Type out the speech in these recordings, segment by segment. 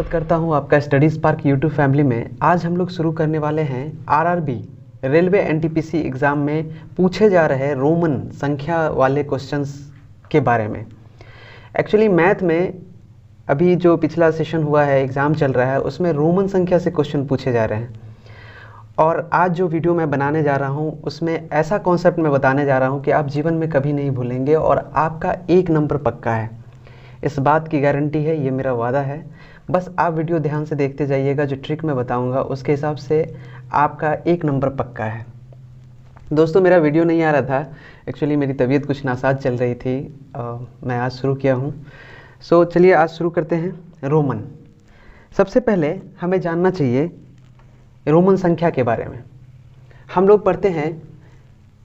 स्वागत करता हूं आपका स्टडी स्पार्क यूट्यूब फैमिली में। आज हम लोग शुरू करने वाले हैं आरआरबी रेलवे एनटीपीसी एग्ज़ाम में पूछे जा रहे रोमन संख्या वाले क्वेश्चंस के बारे में। एक्चुअली मैथ में अभी जो पिछला सेशन हुआ है, एग्ज़ाम चल रहा है, उसमें रोमन संख्या से क्वेश्चन पूछे जा रहे हैं। और आज जो वीडियो मैं बनाने जा रहा हूं उसमें ऐसा कॉन्सेप्ट मैं बताने जा रहा हूं कि आप जीवन में कभी नहीं भूलेंगे और आपका 1 नंबर पक्का है। इस बात की गारंटी है, ये मेरा वादा है। बस आप वीडियो ध्यान से देखते जाइएगा, जो ट्रिक मैं बताऊंगा उसके हिसाब से आपका 1 नंबर पक्का है। दोस्तों, मेरा वीडियो नहीं आ रहा था, एक्चुअली मेरी तबीयत कुछ नासाज चल रही थी। मैं आज शुरू किया हूँ। सो चलिए आज शुरू करते हैं। रोमन, सबसे पहले हमें जानना चाहिए रोमन संख्या के बारे में। हम लोग पढ़ते हैं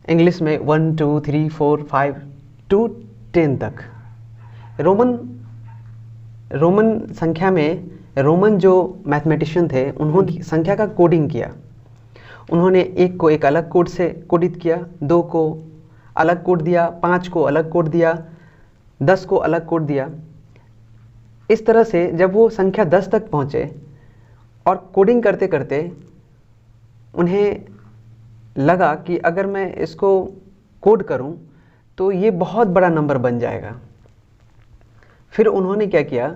इंग्लिश में 1 2 3 4 5 to 10 तक। रोमन संख्या में रोमन जो मैथमेटिशियन थे उन्होंने संख्या का कोडिंग किया। उन्होंने 1 को एक अलग कोड से कोडित किया, 2 को अलग कोड दिया, 5 को अलग कोड दिया, 10 को अलग कोड दिया। इस तरह से जब वो संख्या 10 तक पहुँचे और कोडिंग करते करते उन्हें लगा कि अगर मैं इसको कोड करूं तो ये बहुत बड़ा नंबर बन जाएगा। फिर उन्होंने क्या किया,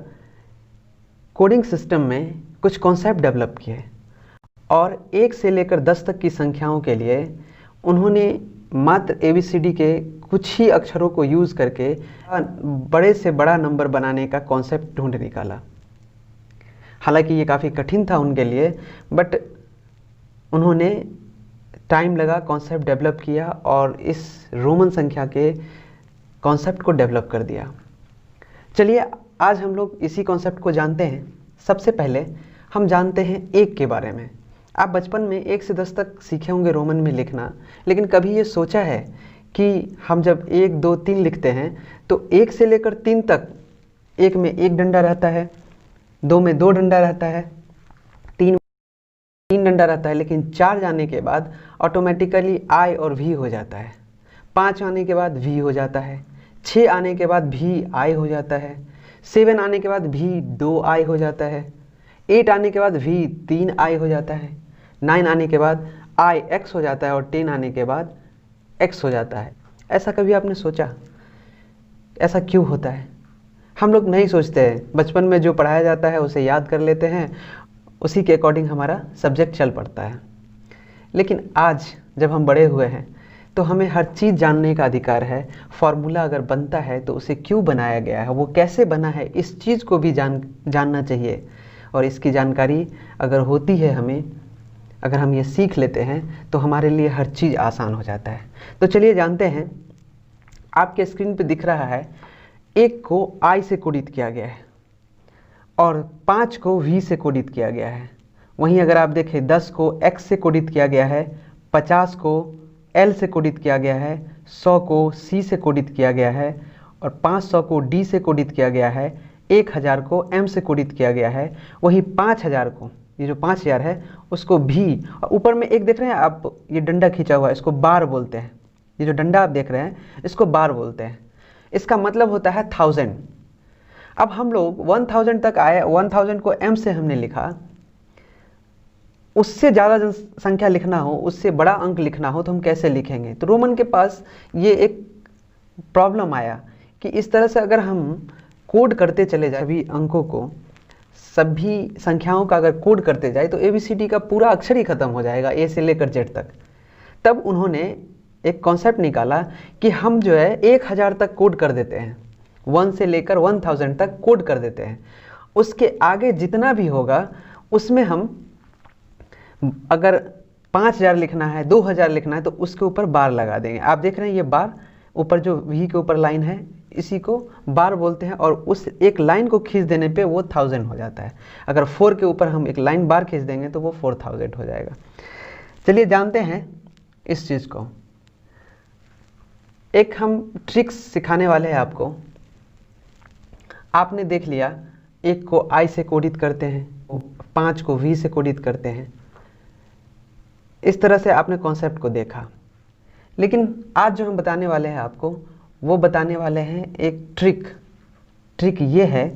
कोडिंग सिस्टम में कुछ कॉन्सेप्ट डेवलप किए और 1 से लेकर 10 तक की संख्याओं के लिए उन्होंने मात्र ABCD के कुछ ही अक्षरों को यूज़ करके बड़े से बड़ा नंबर बनाने का कॉन्सेप्ट ढूंढ निकाला। हालांकि ये काफ़ी कठिन था उनके लिए, बट उन्होंने टाइम लगा, कॉन्सेप्ट डेवलप किया और इस रोमन संख्या के कॉन्सेप्ट को डेवलप कर दिया। चलिए आज हम लोग इसी कॉन्सेप्ट को जानते हैं। सबसे पहले हम जानते हैं 1 के बारे में। आप बचपन में 1 से 10 तक सीखे होंगे रोमन में लिखना, लेकिन कभी ये सोचा है कि हम जब 1 2 3 लिखते हैं तो 1 से लेकर 3 तक 1 में 1 डंडा रहता है, 2 में 2 डंडा रहता है, 3 डंडा रहता है, लेकिन 4 जाने के बाद ऑटोमेटिकली आई और वी हो जाता है, 5 आने के बाद वी हो जाता है, 6 आने के बाद भी आई हो जाता है, 7 आने के बाद भी 2 आई हो जाता है, 8 आने के बाद भी 3 आई हो जाता है, 9 आने के बाद आई एक्स हो जाता है और 10 आने के बाद एक्स हो जाता है। ऐसा कभी आपने सोचा ऐसा क्यों होता है? हम लोग नहीं सोचते हैं। बचपन में जो पढ़ाया जाता है उसे याद कर लेते हैं, उसी के अकॉर्डिंग हमारा सब्जेक्ट चल पड़ता है। लेकिन आज जब हम बड़े हुए हैं तो हमें हर चीज़ जानने का अधिकार है। फार्मूला अगर बनता है तो उसे क्यों बनाया गया है, वो कैसे बना है, इस चीज़ को भी जानना चाहिए। और इसकी जानकारी अगर होती है हमें, अगर हम ये सीख लेते हैं तो हमारे लिए हर चीज़ आसान हो जाता है। तो चलिए जानते हैं। आपके स्क्रीन पे दिख रहा है 1 को आई से कोडित किया गया है और 5 को वी से कोडित किया गया है। वहीं अगर आप देखें 10 को एक्स से कोडित किया गया है, 50 को एल से कोडित किया गया है, 100 को सी से कोडित किया गया है और 500 को डी से कोडित किया गया है, 1000 को एम से कोडित किया गया है। वहीं 5000 को, ये जो 5000 है उसको भी, और ऊपर में एक देख रहे हैं आप, ये डंडा खींचा हुआ है, इसको बार बोलते हैं। ये जो डंडा आप देख रहे हैं इसको बार बोलते हैं। इसका मतलब होता है 1000। अब हम लोग 1000 तक आए, 1000 को एम से हमने लिखा। उससे ज़्यादा संख्या लिखना हो, उससे बड़ा अंक लिखना हो तो हम कैसे लिखेंगे? तो रोमन के पास ये एक प्रॉब्लम आया कि इस तरह से अगर हम कोड करते चले जाए सभी अंकों को, सभी संख्याओं का अगर कोड करते जाए तो ABCD का पूरा अक्षर ही खत्म हो जाएगा, A से लेकर Z तक। तब उन्होंने एक कॉन्सेप्ट निकाला कि हम जो है 1000 तक कोड कर देते हैं, 1 से लेकर 1000 तक कोड कर देते हैं। उसके आगे जितना भी होगा उसमें हम, अगर 5000 लिखना है, 2000 लिखना है तो उसके ऊपर बार लगा देंगे। आप देख रहे हैं ये बार, ऊपर जो वी के ऊपर लाइन है इसी को बार बोलते हैं और उस एक लाइन को खींच देने पे वो 1000 हो जाता है। अगर 4 के ऊपर हम एक लाइन बार खींच देंगे तो वो 4000 हो जाएगा। चलिए जानते हैं इस चीज़ को। एक हम ट्रिक्स सिखाने वाले हैं आपको। आपने देख लिया 1 को आई से कोडित करते हैं, 5 को वी से कोडित करते हैं। इस तरह से आपने कॉन्सेप्ट को देखा। लेकिन आज जो हम बताने वाले हैं आपको, वो बताने वाले हैं एक ट्रिक ये है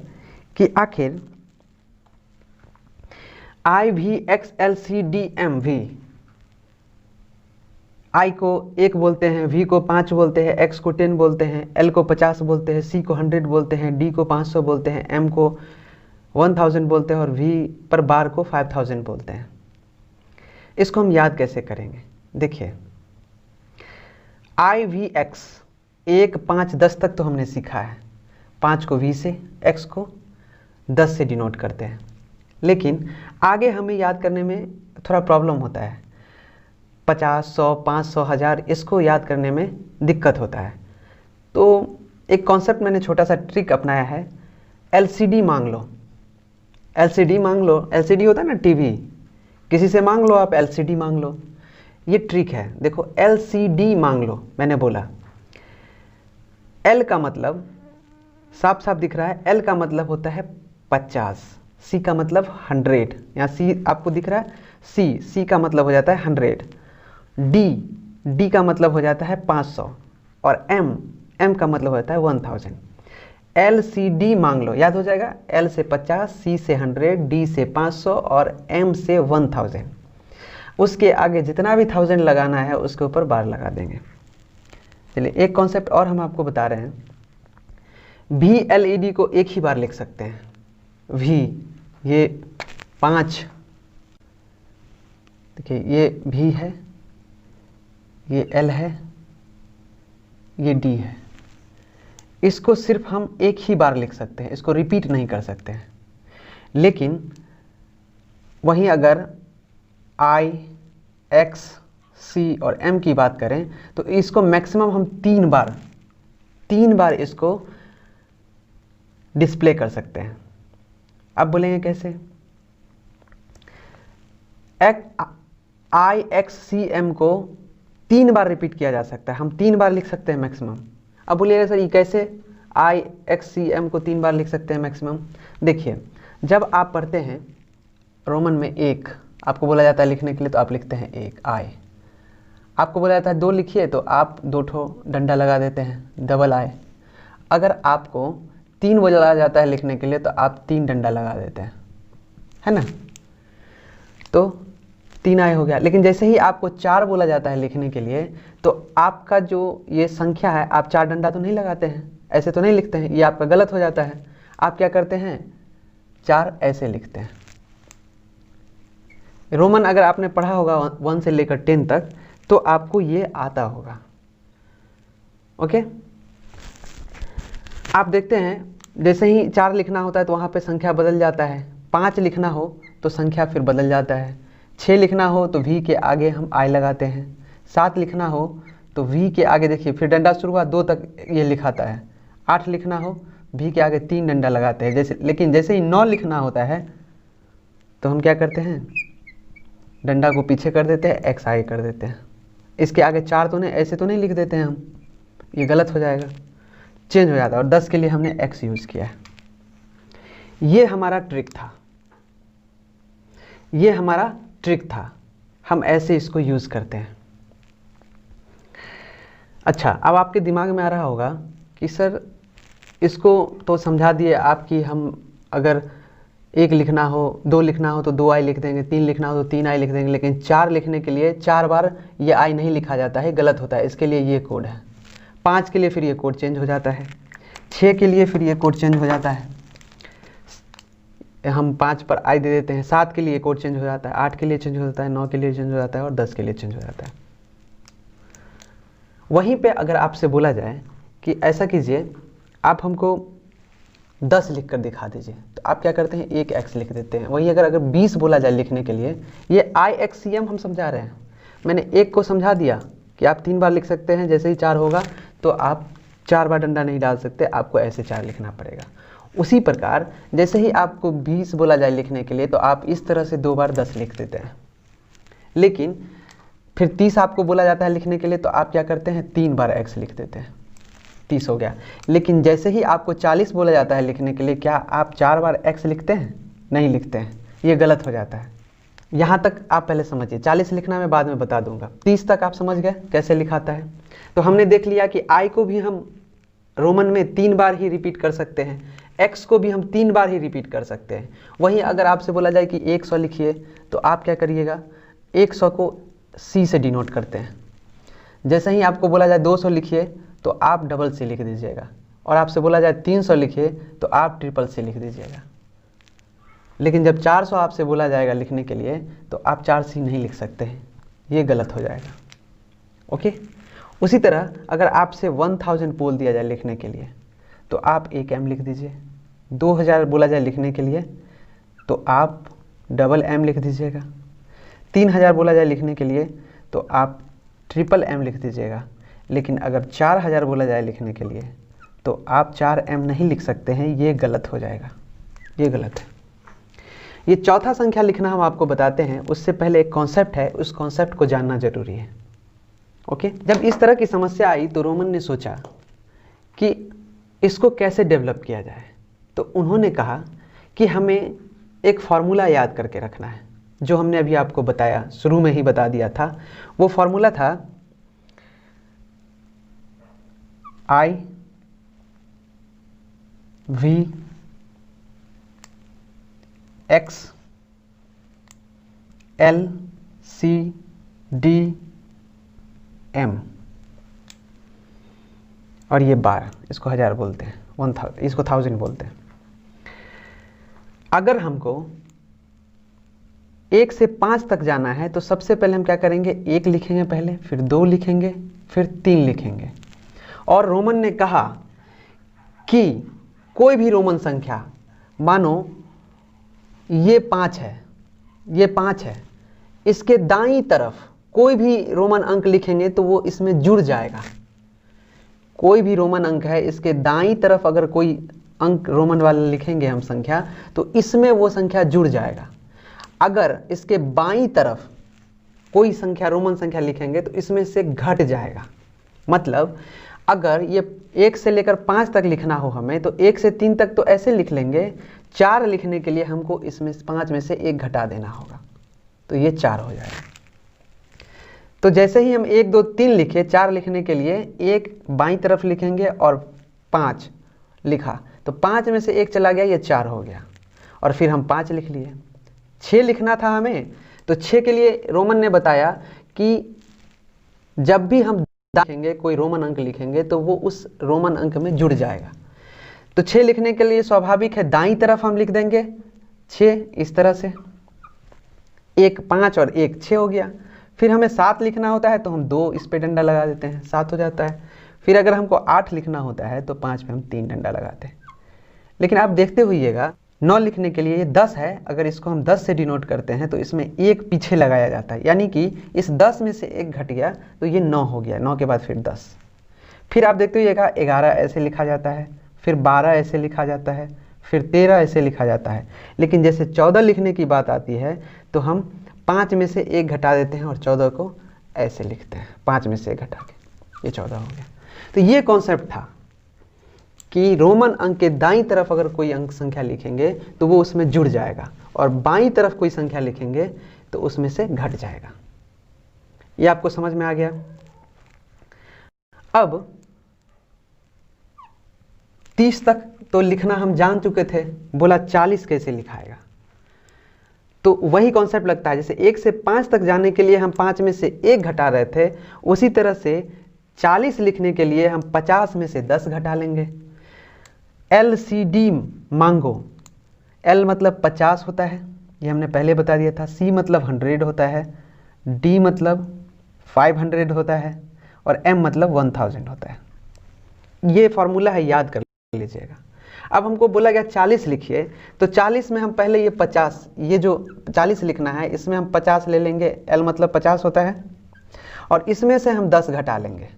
कि आखिर I V X L C D M V. I को 1 बोलते हैं, वी को 5 बोलते हैं, एक्स को 10 बोलते हैं, एल को 50 बोलते हैं, सी को 100 बोलते हैं, डी को 500 बोलते हैं, एम को 1000 बोलते हैं और वी पर बार को 5000 बोलते हैं। इसको हम याद कैसे करेंगे? देखिए, आई वी एक्स 1, 5, 10 तक तो हमने सीखा है। 5 को वी से, एक्स को 10 से डिनोट करते हैं। लेकिन आगे हमें याद करने में थोड़ा प्रॉब्लम होता है। 50, 100, 500, 1000 इसको याद करने में दिक्कत होता है। तो एक कॉन्सेप्ट मैंने छोटा सा ट्रिक अपनाया है, एलसीडी मांग लो। एलसीडी मांग लो, एलसीडी होता है ना टीवी, किसी से मांग लो आप, एलसीडी मांग लो। ये ट्रिक है। देखो, एलसीडी मांग लो, मैंने बोला एल का मतलब साफ साफ दिख रहा है, एल का मतलब होता है 50, सी का मतलब 100, यहाँ सी आपको दिख रहा है, सी का मतलब हो जाता है 100, डी का मतलब हो जाता है 500 और एम का मतलब हो जाता है 1000। एल सी डी मांग लो, याद हो जाएगा। एल से 50, सी से 100, डी से 500 और एम से 1000। उसके आगे जितना भी 1000 लगाना है उसके ऊपर बार लगा देंगे। चलिए, एक कॉन्सेप्ट और हम आपको बता रहे हैं। भी एल ई डी को एक ही बार लिख सकते हैं। भी ये 5, देखिए ये भी है, ये एल है, ये डी है। इसको सिर्फ हम एक ही बार लिख सकते हैं, इसको रिपीट नहीं कर सकते हैं। लेकिन वहीं अगर आई, एक्स, सी और एम की बात करें तो इसको मैक्सिमम हम 3 बार इसको डिस्प्ले कर सकते हैं। अब बोलेंगे कैसे? आई, एक्स, सी, एम को 3 बार रिपीट किया जा सकता है, हम 3 बार लिख सकते हैं मैक्सिमम। अब बोलिएगा सर ये कैसे आई, एक्स, सी, एम को 3 बार लिख सकते हैं मैक्सिमम? देखिए, जब आप पढ़ते हैं रोमन में 1, आपको बोला जाता है लिखने के लिए तो आप लिखते हैं 1 आई। आपको बोला जाता है 2 लिखिए तो आप 2 ठो डंडा लगा देते हैं, डबल आई। अगर आपको 3 बोला जाता है लिखने के लिए तो आप 3 डंडा लगा देते हैं, है ना? तो 3 आई हो गया। लेकिन जैसे ही आपको 4 बोला जाता है लिखने के लिए तो आपका जो ये संख्या है, आप 4 डंडा तो नहीं लगाते हैं, ऐसे तो नहीं लिखते हैं, ये आपका गलत हो जाता है। आप क्या करते हैं? 4 ऐसे लिखते हैं। रोमन अगर आपने पढ़ा होगा 1 से लेकर 10 तक तो आपको ये आता होगा। ओके, आप देखते हैं जैसे ही 4 लिखना होता है तो वहाँ पे संख्या बदल जाता है। 5 लिखना हो तो संख्या फिर बदल जाता है। 6 लिखना हो तो वी के आगे हम आई लगाते हैं। 7 लिखना हो तो वी के आगे देखिए फिर डंडा शुरू हुआ, 2 तक ये लिखाता है। 8 लिखना हो वी के आगे 3 डंडा लगाते हैं। लेकिन जैसे ही 9 लिखना होता है तो हम क्या करते हैं? डंडा को पीछे कर देते हैं, एक्स आगे कर देते हैं। इसके आगे 4 तो नहीं, ऐसे तो नहीं लिख देते हैं हम, ये गलत हो जाएगा, चेंज हो जाता है। और 10 के लिए हमने एक्स यूज़ किया है। ये हमारा ट्रिक था, ये हमारा ट्रिक था, हम ऐसे इसको यूज़ करते हैं। अच्छा, अब आपके दिमाग में आ रहा होगा कि सर इसको तो समझा दिए आप कि हम अगर 1 लिखना हो, 2 लिखना हो तो 2 आई लिख देंगे, 3 लिखना हो तो 3 आई लिख देंगे। लेकिन 4 लिखने के लिए 4 बार ये आई नहीं लिखा जाता है, गलत होता है। इसके लिए ये कोड है। 5 के लिए फिर ये कोड चेंज हो जाता है। 6 के लिए फिर ये कोड चेंज हो जाता है, हम 5 पर आई दे देते हैं। 7 के लिए कोड चेंज हो जाता है, 8 के लिए चेंज हो जाता है, 9 के लिए चेंज हो जाता है और 10 के लिए चेंज हो जाता है। वहीं पे अगर आपसे बोला जाए कि ऐसा कीजिए, आप हमको 10 लिख कर दिखा दीजिए, तो आप क्या करते हैं? 1 एक्स लिख देते हैं। वहीं अगर 20 बोला जाए लिखने के लिए, ये आई एक्स सी एम हम समझा रहे हैं। मैंने 1 को समझा दिया कि आप 3 बार लिख सकते हैं, जैसे ही 4 होगा तो आप 4 बार डंडा नहीं डाल सकते, आपको ऐसे 4 लिखना पड़ेगा। उसी प्रकार जैसे ही आपको 20 बोला जाए लिखने के लिए तो आप इस तरह से 2 बार 10 लिख देते हैं। लेकिन फिर 30 आपको बोला जाता है लिखने के लिए तो आप क्या करते हैं? 3 बार एक्स लिख देते हैं, 30 हो गया। लेकिन जैसे ही आपको 40 बोला जाता है लिखने के लिए, क्या आप 4 बार एक्स लिखते हैं? नहीं लिखते हैं, ये गलत हो जाता है। यहाँ तक आप पहले समझिए, 40 लिखना मैं बाद में बता दूंगा। 30 तक आप समझ गए कैसे लिखाता है। तो हमने देख लिया कि आई को भी हम रोमन में 3 बार ही रिपीट कर सकते हैं, x को भी हम 3 बार ही रिपीट कर सकते हैं। वहीं अगर आपसे बोला जाए कि 100 लिखिए तो आप क्या करिएगा, 100 को c से डिनोट करते हैं। जैसे ही आपको बोला जाए 200 लिखिए तो आप डबल c लिख दीजिएगा, और आपसे बोला जाए 300 लिखिए तो आप ट्रिपल c लिख दीजिएगा। लेकिन जब 400 आपसे बोला जाएगा लिखने के लिए तो आप 4c नहीं लिख सकते हैं, ये गलत हो जाएगा। ओके। उसी तरह अगर आपसे 1000 बोल दिया जाए लिखने के लिए तो आप 1 m लिख दीजिए। 2000 बोला जाए लिखने के लिए तो आप डबल m लिख दीजिएगा। 3000 बोला जाए लिखने के लिए तो आप ट्रिपल m लिख दीजिएगा। लेकिन अगर 4000 बोला जाए लिखने के लिए तो आप 4m नहीं लिख सकते हैं, ये गलत हो जाएगा, ये गलत है। ये चौथा संख्या लिखना हम आपको बताते हैं, उससे पहले एक कॉन्सेप्ट है, उस कॉन्सेप्ट को जानना जरूरी है। ओके। जब इस तरह की समस्या आई तो रोमन ने सोचा कि इसको कैसे डेवलप किया जाए, तो उन्होंने कहा कि हमें एक फॉर्मूला याद करके रखना है, जो हमने अभी आपको बताया, शुरू में ही बता दिया था। वो फॉर्मूला था I V X L C D M, और ये बार, इसको 1000 बोलते हैं, 1000 इसको 1000 बोलते हैं। अगर हमको 1 से 5 तक जाना है तो सबसे पहले हम क्या करेंगे, 1 लिखेंगे पहले, फिर 2 लिखेंगे, फिर 3 लिखेंगे। और रोमन ने कहा कि कोई भी रोमन संख्या, मानो ये 5 है, ये 5 है, इसके दाईं तरफ कोई भी रोमन अंक लिखेंगे तो वो इसमें जुड़ जाएगा। कोई भी रोमन अंक है, इसके दाईं तरफ अगर कोई अंक रोमन वाला लिखेंगे हम संख्या, तो इसमें वो संख्या जुड़ जाएगा। अगर इसके बाईं तरफ कोई संख्या रोमन संख्या लिखेंगे तो इसमें से घट जाएगा। मतलब अगर ये 1 से लेकर 5 तक लिखना हो हमें, तो 1 से 3 तक तो ऐसे लिख लेंगे, 4 लिखने के लिए हमको इसमें 5 में से 1 घटा देना होगा, तो ये 4 हो जाएगा। तो जैसे ही हम 1 2 3 लिखे, 4 लिखने के लिए 1 बाईं तरफ लिखेंगे और 5 लिखा, तो 5 में से 1 चला गया, ये 4 हो गया। और फिर हम 5 लिख लिए। 6 लिखना था हमें, तो 6 के लिए रोमन ने बताया कि जब भी हम लिखेंगे, कोई रोमन अंक लिखेंगे, तो वो उस रोमन अंक में जुड़ जाएगा। तो 6 लिखने के लिए स्वाभाविक है दाईं तरफ हम लिख देंगे 6, इस तरह से 1 5 और 1 6 हो गया। फिर हमें 7 लिखना होता है तो हम 2 इस पे डंडा लगा देते हैं, 7 हो जाता है। फिर अगर हमको 8 लिखना होता है तो 5 पे हम 3 डंडा लगाते हैं। लेकिन आप देखते होइएगा, 9 लिखने के लिए ये 10 है, अगर इसको हम 10 से डिनोट करते हैं तो इसमें 1 पीछे लगाया जाता है, यानी कि इस 10 में से 1 घट गया तो ये 9 हो गया। 9 के बाद फिर 10। फिर आप देखते होइएगा 11 ऐसे लिखा जाता है, फिर 12 ऐसे लिखा जाता है, फिर 13 ऐसे लिखा जाता है। लेकिन जैसे 14 लिखने की बात आती है तो हम 5 में से 1 घटा देते हैं और 14 को ऐसे लिखते हैं, 5 में से 1 घटा के, ये 14 हो गया। तो ये कॉन्सेप्ट था कि रोमन अंक के दाईं तरफ अगर कोई अंक संख्या लिखेंगे तो वो उसमें जुड़ जाएगा, और बाईं तरफ कोई संख्या लिखेंगे तो उसमें से घट जाएगा। ये आपको समझ में आ गया। अब 30 तक तो लिखना हम जान चुके थे, बोला 40 कैसे लिखाएगा, तो वही कॉन्सेप्ट लगता है। जैसे 1 से 5 तक जाने के लिए हम 5 में से 1 घटा रहे थे, उसी तरह से 40 लिखने के लिए हम 50 में से 10 घटा लेंगे। LCD मांगो। L मतलब 50 होता है, ये हमने पहले बता दिया था। C मतलब 100 होता है, D मतलब 500 होता है, और M मतलब 1000 होता है। ये फॉर्मूला है, याद कर लीजिएगा। अब हमको बोला गया 40 लिखिए, तो 40 में हम पहले ये 50, ये जो 40 लिखना है इसमें हम 50 ले लेंगे, L मतलब 50 होता है, और इसमें से हम 10 घटा लेंगे।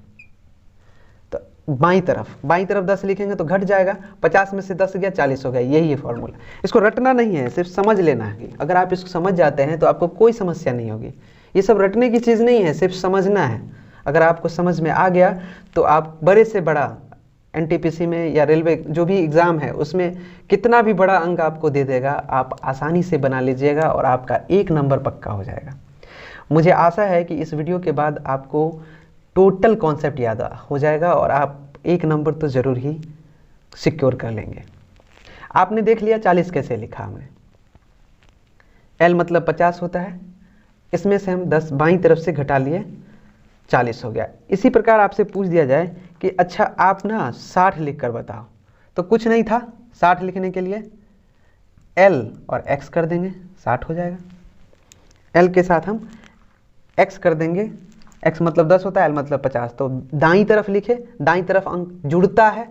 तो बाईं तरफ 10 लिखेंगे तो घट जाएगा, 50 में से 10 गया 40 हो गया। यही है फॉर्मूला। इसको रटना नहीं है, सिर्फ समझ लेना है। अगर आप इसको समझ जाते हैं तो आपको कोई समस्या नहीं होगी। ये सब रटने की चीज़ नहीं है, सिर्फ समझना है। अगर आपको समझ में आ गया तो आप बड़े से बड़ा NTPC में या रेलवे जो भी एग्ज़ाम है उसमें कितना भी बड़ा अंक आपको दे देगा, आप आसानी से बना लीजिएगा और आपका 1 नंबर पक्का हो जाएगा। मुझे आशा है कि इस वीडियो के बाद आपको टोटल कॉन्सेप्ट याद हो जाएगा और आप 1 नंबर तो ज़रूर ही सिक्योर कर लेंगे। आपने देख लिया 40 कैसे लिखा हमने, L मतलब 50 होता है, इसमें से हम 10 बाईं तरफ से घटा लिए, 40 हो गया। इसी प्रकार आपसे पूछ दिया जाए कि अच्छा आप ना 60 लिख कर बताओ, तो कुछ नहीं था, 60 लिखने के लिए L और X कर देंगे, 60 हो जाएगा। L के साथ हम X कर देंगे, X मतलब 10 होता है, L मतलब 50, तो दाईं तरफ लिखे, दाईं तरफ अंक जुड़ता है,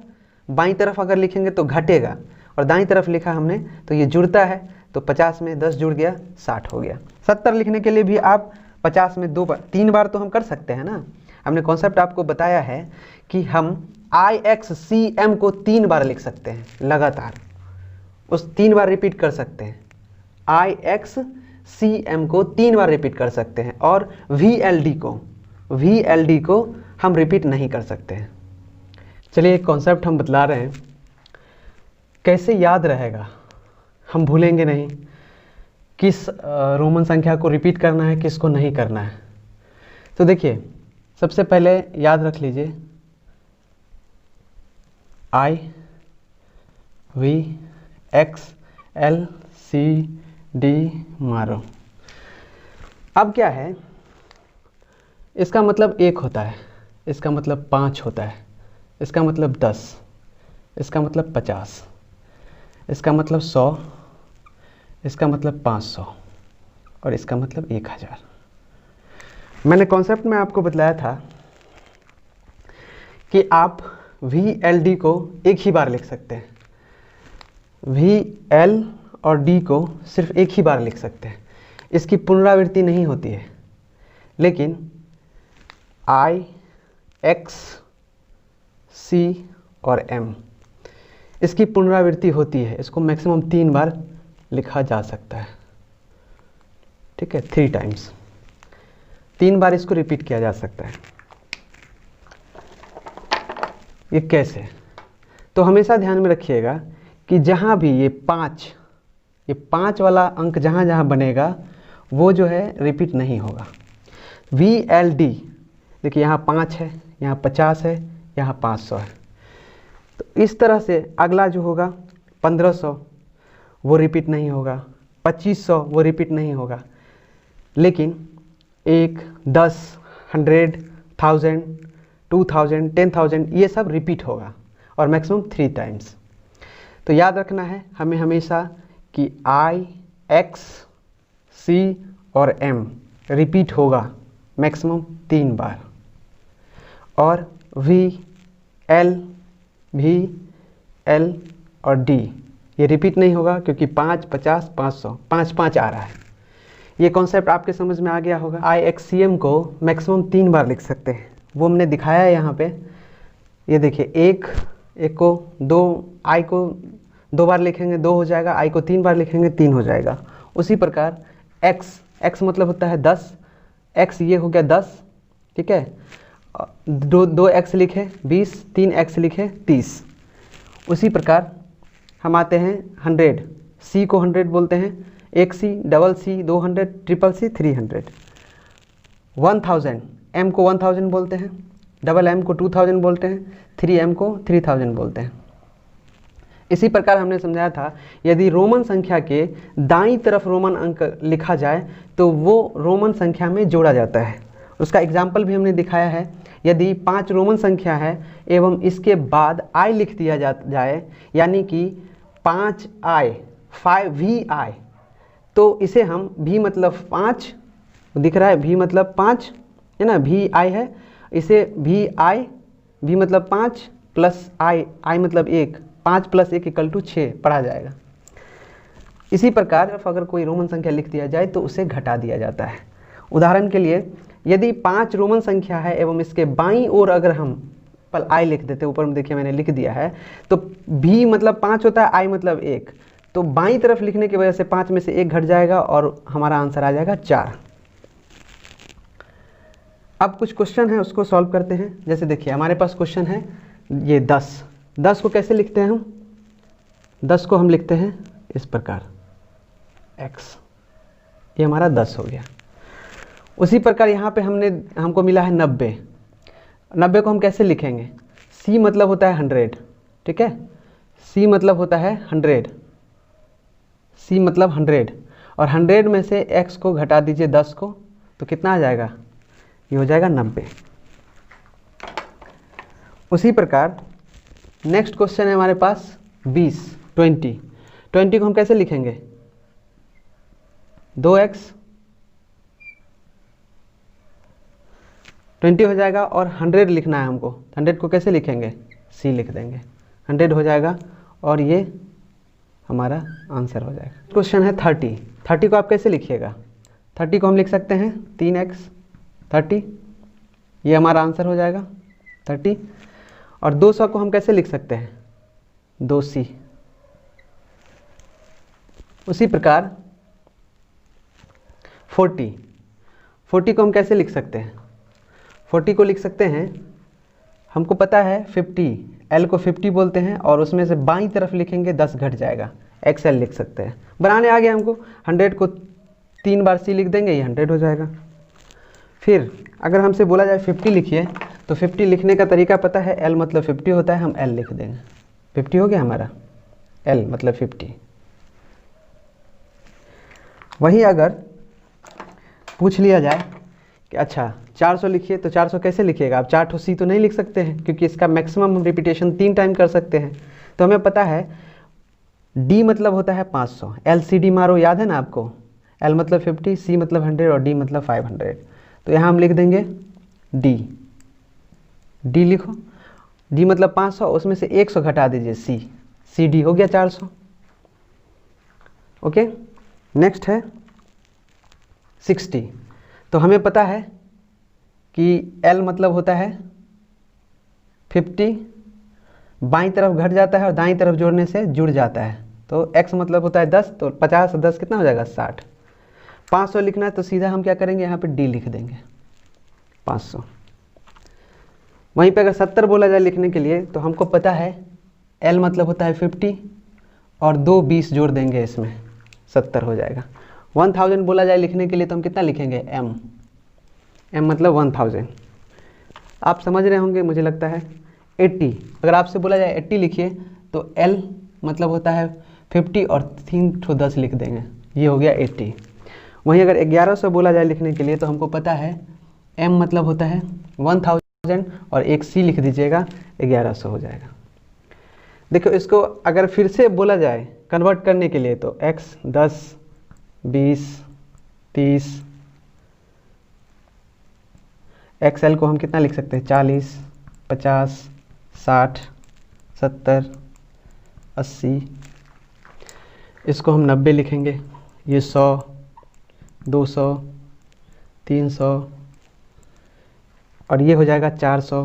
बाईं तरफ अगर लिखेंगे तो घटेगा, और दाईं तरफ लिखा हमने तो ये जुड़ता है, तो 50 में 10 जुड़ गया, 60 हो गया। 70 लिखने के लिए भी आप 50 में 3 बार तो हम कर सकते हैं ना। हमने कॉन्सेप्ट आपको बताया है कि हम IXCM को 3 बार लिख सकते हैं लगातार, उस 3 बार रिपीट कर सकते हैं। IXCM को 3 बार रिपीट कर सकते हैं, और VLD को हम रिपीट नहीं कर सकते हैं। चलिए एक कॉन्सेप्ट हम बतला रहे हैं, कैसे याद रहेगा, हम भूलेंगे नहीं, किस रोमन संख्या को रिपीट करना है, किसको नहीं करना है। तो देखिए सबसे पहले याद रख लीजिए I V X L C D मारो। अब क्या है, इसका मतलब 1 होता है, इसका मतलब 5 होता है, इसका मतलब 10, इसका मतलब 50, इसका मतलब 100, इसका मतलब 500, और इसका मतलब 1000। मैंने कॉन्सेप्ट में आपको बतलाया था कि आप VLD को एक ही बार लिख सकते हैं, VL और D को सिर्फ एक ही बार लिख सकते हैं, इसकी पुनरावृत्ति नहीं होती है। लेकिन I, X, C और M इसकी पुनरावृत्ति होती है, इसको मैक्सिमम 3 बार लिखा जा सकता है, ठीक है, 3 टाइम्स, 3 बार इसको रिपीट किया जा सकता है। ये कैसे, तो हमेशा ध्यान में रखिएगा कि जहाँ भी ये 5 वाला अंक जहाँ जहाँ बनेगा वो जो है रिपीट नहीं होगा। VLD देखिए यहाँ 5 है, यहाँ 50 है, यहाँ 500 है, तो इस तरह से अगला जो होगा 1500 वो रिपीट नहीं होगा, 2500 वो रिपीट नहीं होगा, लेकिन 1, 10, 100, 1000, 2000, 10,000 ये सब रिपीट होगा, और मैक्सिमम 3 टाइम्स। तो याद रखना है हमें हमेशा कि I, X, C और M रिपीट होगा मैक्सिमम 3 बार, और V, L, V, L और D ये रिपीट नहीं होगा, क्योंकि 5, 50, 500, 5 आ रहा है। ये कॉन्सेप्ट आपके समझ में आ गया होगा। IXCM को मैक्सिमम 3 बार लिख सकते हैं, वो हमने दिखाया है यहाँ पे। ये देखिए एक को 2, I को 2 बार लिखेंगे 2 हो जाएगा, I को 3 बार लिखेंगे 3 हो जाएगा। उसी प्रकार X मतलब होता है 10, X ये हो गया 10, ठीक है, 2 X लिखे 20, 3 X लिखे 30। उसी प्रकार हम आते हैं 100, C को 100 बोलते हैं, 1C, double C 200, triple C 300। 1000 M को 1000 बोलते हैं, डबल M को 2000 बोलते हैं, 3M को 3000 बोलते हैं। इसी प्रकार हमने समझाया था यदि रोमन संख्या के दाईं तरफ रोमन अंक लिखा जाए तो वो रोमन संख्या में जोड़ा जाता है। उसका एग्जाम्पल भी हमने दिखाया है। यदि 5 रोमन संख्या है एवं इसके बाद I लिख दिया जाए, यानी कि 5I, 5VI, तो इसे हम V मतलब 5 दिख रहा है, V मतलब 5 है ना, VI है, इसे V मतलब 5 प्लस I मतलब 1, 5 + 1 = 6 पढ़ा जाएगा। इसी प्रकार अगर कोई रोमन संख्या लिख दिया जाए तो उसे घटा दिया जाता है। उदाहरण के लिए यदि 5 रोमन संख्या है एवं इसके बाईं ओर अगर हम पल I लिख देते, ऊपर में देखिए मैंने लिख दिया है, तो V मतलब 5 होता है, I मतलब 1, तो बाईं तरफ लिखने की वजह से 5 में से 1 घट जाएगा और हमारा आंसर आ जाएगा 4। अब कुछ क्वेश्चन है उसको सॉल्व करते हैं। जैसे देखिए हमारे पास क्वेश्चन है ये 10 को कैसे लिखते हैं हम, 10 को हम लिखते हैं इस प्रकार x, ये हमारा 10 हो गया। उसी प्रकार यहाँ पे हमको मिला है 90 को हम कैसे लिखेंगे, C मतलब होता है 100, ठीक है, C मतलब होता है 100, C मतलब 100, और 100 में से x को घटा दीजिए 10 को, तो कितना आ जाएगा, ये हो जाएगा 90। उसी प्रकार नेक्स्ट क्वेश्चन है हमारे पास 20, 20 को हम कैसे लिखेंगे, 2x 20 हो जाएगा, और 100 लिखना है हमको, 100 को कैसे लिखेंगे, C लिख देंगे, 100 हो जाएगा, और ये हमारा आंसर हो जाएगा। क्वेश्चन है 30, 30 को आप कैसे लिखिएगा, 30 को हम लिख सकते हैं 3x 30, ये हमारा आंसर हो जाएगा 30। और 200 को हम कैसे लिख सकते हैं, 2c। उसी प्रकार 40 को हम कैसे लिख सकते हैं, 40 को लिख सकते हैं, हमको पता है 50, L को 50 बोलते हैं, और उसमें से बाईं तरफ लिखेंगे 10 घट जाएगा, XL लिख सकते हैं। बनाने आ गया हमको, 100 को 3 बार C लिख देंगे, ये 100 हो जाएगा। फिर अगर हमसे बोला जाए 50 लिखिए, तो 50 लिखने का तरीका पता है, L मतलब 50 होता है, हम L लिख देंगे, 50 हो गया हमारा, L मतलब 50। वहीं अगर पूछ लिया जाए कि अच्छा 400 लिखिए, तो 400 कैसे लिखिएगा, आप 4 C तो नहीं लिख सकते हैं, क्योंकि इसका मैक्सिमम रिपीटेशन 3 टाइम कर सकते हैं। तो हमें पता है D मतलब होता है 500, LCD मारो, याद है ना आपको, L मतलब 50, C मतलब 100 और D मतलब 500। तो यहाँ हम लिख देंगे D लिखो, D मतलब 500, उसमें से 100 घटा दीजिए C, CD हो गया 400। ओके, नेक्स्ट है 60। तो हमें पता है कि L मतलब होता है 50, बाईं तरफ घट जाता है और दाईं तरफ जोड़ने से जुड़ जाता है, तो X मतलब होता है 10, तो 50 और 10 कितना हो जाएगा, 60। 500 लिखना है तो सीधा हम क्या करेंगे, यहाँ पे D लिख देंगे 500। वहीं पे अगर 70 बोला जाए लिखने के लिए, तो हमको पता है L मतलब होता है 50, और 2 20 जोड़ देंगे इसमें, 70 हो जाएगा। 1000 बोला जाए लिखने के लिए, तो हम कितना लिखेंगे, M मतलब 1000। आप समझ रहे होंगे मुझे लगता है। 80, अगर आपसे बोला जाए 80 लिखिए, तो L मतलब होता है 50 और 3 ठो 10 लिख देंगे, ये हो गया 80। वहीं अगर 1100 बोला जाए लिखने के लिए, तो हमको पता है M मतलब होता है 1000 और एक C लिख दीजिएगा, 1100 हो जाएगा। देखो इसको अगर फिर से बोला जाए कन्वर्ट करने के लिए, तो X 10 20 30, XL को हम कितना लिख सकते हैं, 40 50 60 70 80, इसको हम 90 लिखेंगे, ये 100 200 300, और ये हो जाएगा 400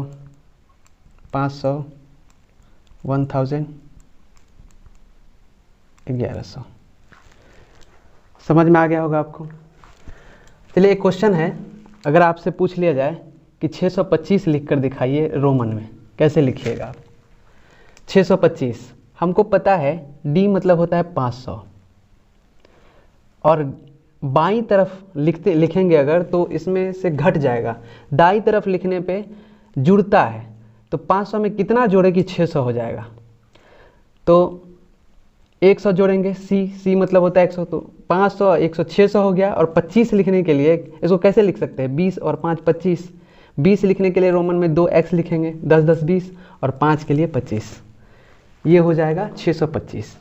500 1000 1100। समझ में आ गया होगा आपको। चलिए एक क्वेश्चन है, अगर आपसे पूछ लिया जाए कि 625 लिख कर दिखाइए रोमन में, कैसे लिखिएगा आप। 625 हमको पता है D मतलब होता है 500, और बाईं तरफ लिखेंगे अगर, तो इसमें से घट जाएगा, दाईं तरफ लिखने पे जुड़ता है, तो 500 में कितना जोड़े कि 600 हो जाएगा, तो 100 जोड़ेंगे, C मतलब होता है 100, तो 500 100 600 हो गया। और 25 लिखने के लिए इसको कैसे लिख सकते हैं, 20 और 5 25, 20 लिखने के लिए रोमन में 2x लिखेंगे, 10 10 20, और 5 के लिए 25, ये हो जाएगा 625।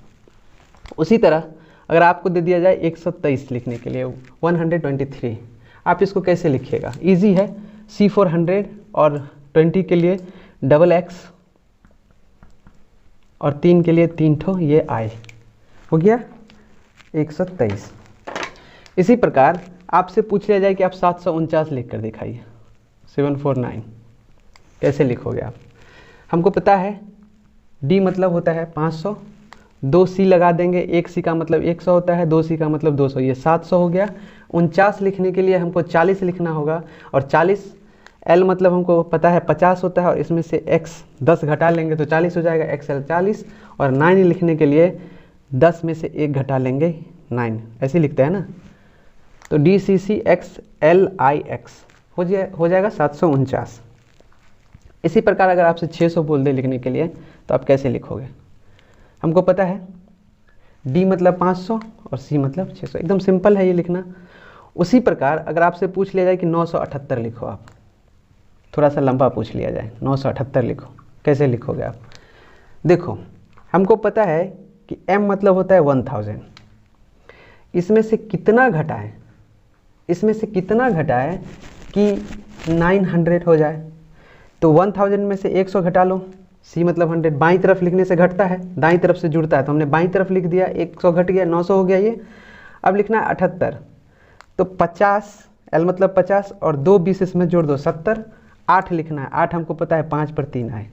उसी तरह अगर आपको दे दिया जाए 123 लिखने के लिए, 123, आप इसको कैसे लिखिएगा, इजी है, C for 100 और 20 के लिए XX, और 3 के लिए 3 ठो, ये I हो गया 123। इसी प्रकार आपसे पूछ लिया जाए कि आप 749 लिख कर दिखाइए, 749, कैसे लिखोगे आप। हमको पता है D मतलब होता है 500, 2 C लगा देंगे, 1 C का मतलब 100 होता है, 2 C का मतलब 200, ये 700 हो गया। 49 लिखने के लिए हमको 40 लिखना होगा, और 40 L मतलब हमको पता है 50 होता है, और इसमें से X 10 घटा लेंगे तो 40 हो जाएगा, XL 40। और 9 लिखने के लिए 10 में से 1 घटा लेंगे, 9, ऐसे लिखते हैं ना, तो DCC XLIX हो जाएगा 749। इसी प्रकार अगर आपसे 600 बोल दे लिखने के लिए, तो आप कैसे लिखोगे, हमको पता है डी मतलब 500 और सी मतलब 600, एकदम सिंपल है ये लिखना। उसी प्रकार अगर आपसे पूछ लिया जाए कि 978 लिखो, आप थोड़ा सा लंबा पूछ लिया जाए 978 लिखो, कैसे लिखोगे आप? देखो हमको पता है कि m मतलब होता है 1000, इसमें से कितना घटाएं, इसमें से कितना घटाएं कि 900 हो जाए? तो 1000 में से 100 घटा लो, c मतलब 100, बाईं तरफ लिखने से घटता है, दाईं तरफ से जुड़ता है, तो हमने बाईं तरफ लिख दिया, 100 घट गया, 900 हो गया ये। अब लिखना है 78, तो 50, l मतलब 50 और 2 20 इसमें जोड़ दो 70, 8 लिखना है, 8 हमको पता है 5 पर 3 आए,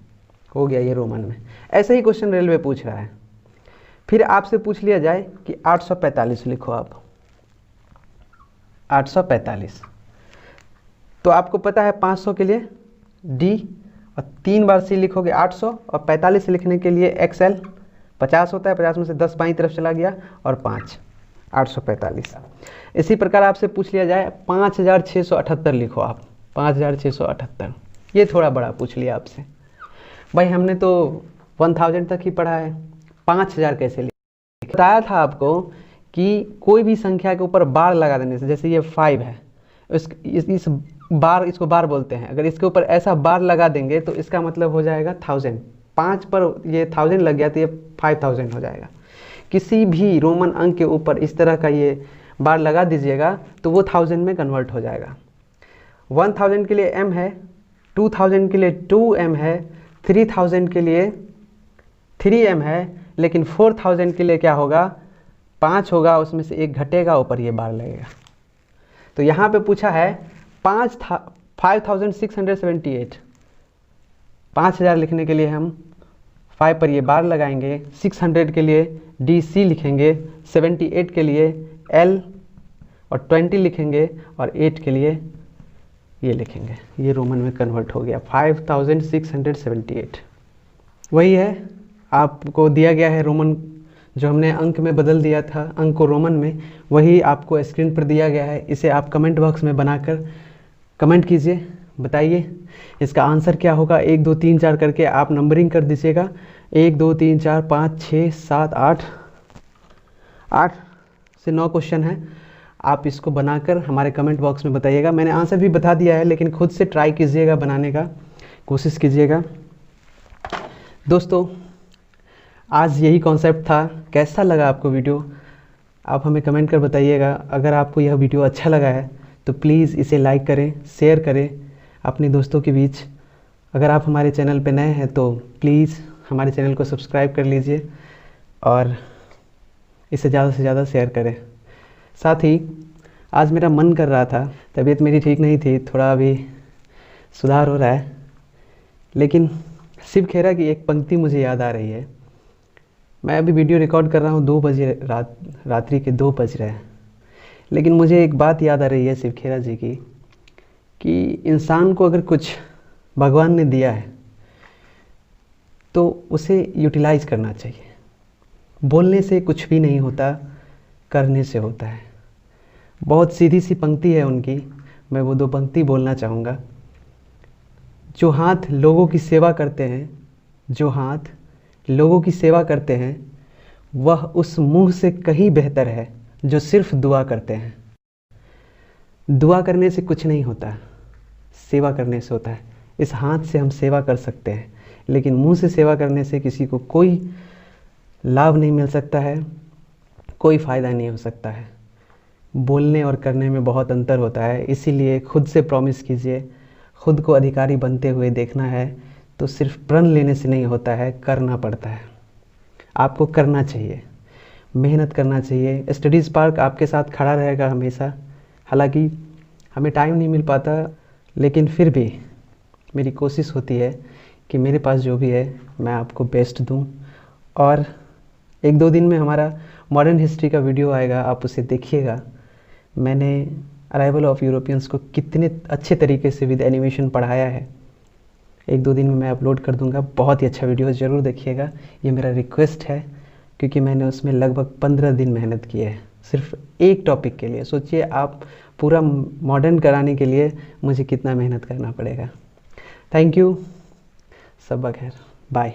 हो गया ये रोमन में। ऐसे ही क्वेश्चन रेलवे पूछ रहा है। फिर आपसे पूछ लिया जाए कि 845 लिखो आप, 845, तो आपको पता है 500 के लिए D और 3 बार C लिखोगे 800, और 45 लिखने के लिए XL 50 होता है, 50 में से 10 बाईं तरफ चला गया और 5, 845। इसी प्रकार आपसे पूछ लिया जाए 5678 लिखो आप, 5678, ये थोड़ा बड़ा पूछ लिया आपसे। भाई हमने तो 1000 तक ही पढ़ा है, 5000 कैसे लिखा? बताया था आपको कि कोई भी संख्या के ऊपर बार लगा देने से, जैसे ये 5 है, इस बार, इसको बार बोलते हैं, अगर इसके ऊपर ऐसा बार लगा देंगे तो इसका मतलब हो जाएगा 1000, 5 पर ये 1000 लग गया तो ये 5000 हो जाएगा। किसी भी रोमन अंक के ऊपर इस तरह का ये बार लगा दीजिएगा तो वो 1000 में कन्वर्ट हो जाएगा। 1000 के लिए m है, 2000 के लिए 2m है, 3000 के लिए 3m है, लेकिन 4000 के लिए क्या होगा? 5 होगा, उसमें से 1 घटेगा, ऊपर ये बार लगेगा। तो यहाँ पे पूछा है 5678, 5000 लिखने के लिए हम 5 पर ये बार लगाएंगे, 600 के लिए DC लिखेंगे, 78 के लिए L और 20 लिखेंगे, और 8 के लिए ये लिखेंगे, ये रोमन में कन्वर्ट हो गया 5678। वही है, आपको दिया गया है रोमन, जो हमने अंक में बदल दिया था अंक को रोमन में, वही आपको स्क्रीन पर दिया गया है। इसे आप कमेंट बॉक्स में बनाकर कमेंट कीजिए, बताइए इसका आंसर क्या होगा। 1 2 3 4 करके आप नंबरिंग कर दीजिएगा, 1 2 3 4 5 6 7 8 से 9 क्वेश्चन है। आप इसको बनाकर हमारे कमेंट बॉक्स में बताइएगा। मैंने आंसर भी बता दिया है, लेकिन खुद से ट्राई कीजिएगा, बनाने का कोशिश कीजिएगा। दोस्तों आज यही कॉन्सेप्ट था, कैसा लगा आपको वीडियो आप हमें कमेंट कर बताइएगा। अगर आपको यह वीडियो अच्छा लगा है तो प्लीज़ इसे लाइक करें, शेयर करें अपने दोस्तों के बीच। अगर आप हमारे चैनल पर नए हैं तो प्लीज़ हमारे चैनल को सब्सक्राइब कर लीजिए और इसे ज़्यादा से ज़्यादा शेयर करें। साथ ही आज मेरा मन कर रहा था, तबीयत मेरी ठीक नहीं थी, थोड़ा अभी सुधार हो रहा है, लेकिन शिव खेरा की एक पंक्ति मुझे याद आ रही है। मैं अभी वीडियो रिकॉर्ड कर रहा हूँ, 2 बजे रात्रि के 2 बज रहे हैं, लेकिन मुझे एक बात याद आ रही है शिव खेरा जी की, कि इंसान को अगर कुछ भगवान ने दिया है तो उसे यूटिलाइज करना चाहिए। बोलने से कुछ भी नहीं होता, करने से होता है। बहुत सीधी सी पंक्ति है उनकी, मैं वो 2 पंक्ति बोलना चाहूँगा। जो हाथ लोगों की सेवा करते हैं, जो हाथ लोगों की सेवा करते हैं, वह उस मुंह से कहीं बेहतर है जो सिर्फ दुआ करते हैं। दुआ करने से कुछ नहीं होता, सेवा करने से होता है। इस हाथ से हम सेवा कर सकते हैं, लेकिन मुंह से सेवा करने से किसी को कोई लाभ नहीं मिल सकता है, कोई फ़ायदा नहीं हो सकता है। बोलने और करने में बहुत अंतर होता है। इसीलिए खुद से प्रॉमिस कीजिए। खुद को अधिकारी बनते हुए देखना है तो सिर्फ प्रण लेने से नहीं होता है, करना पड़ता है। आपको करना चाहिए, मेहनत करना चाहिए। स्टडी स्पार्क आपके साथ खड़ा रहेगा हमेशा। हालांकि हमें टाइम नहीं मिल पाता, लेकिन फिर भी मेरी कोशिश होती है कि मेरे पास जो भी है मैं आपको बेस्ट दूं। और 1-2 दिन में हमारा मॉडर्न हिस्ट्री का वीडियो आएगा, आप उसे देखिएगा। मैंने अराइवल ऑफ यूरोपियंस को कितने अच्छे तरीके से विद एनिमेशन पढ़ाया है। 1-2 दिन में मैं अपलोड कर दूंगा। बहुत ही अच्छा वीडियो ज़रूर देखिएगा, ये मेरा रिक्वेस्ट है, क्योंकि मैंने उसमें लगभग 15 दिन मेहनत की है सिर्फ एक टॉपिक के लिए। सोचिए आप पूरा मॉडर्न कराने के लिए मुझे कितना मेहनत करना पड़ेगा। थैंक यू, सब खैर, बाय।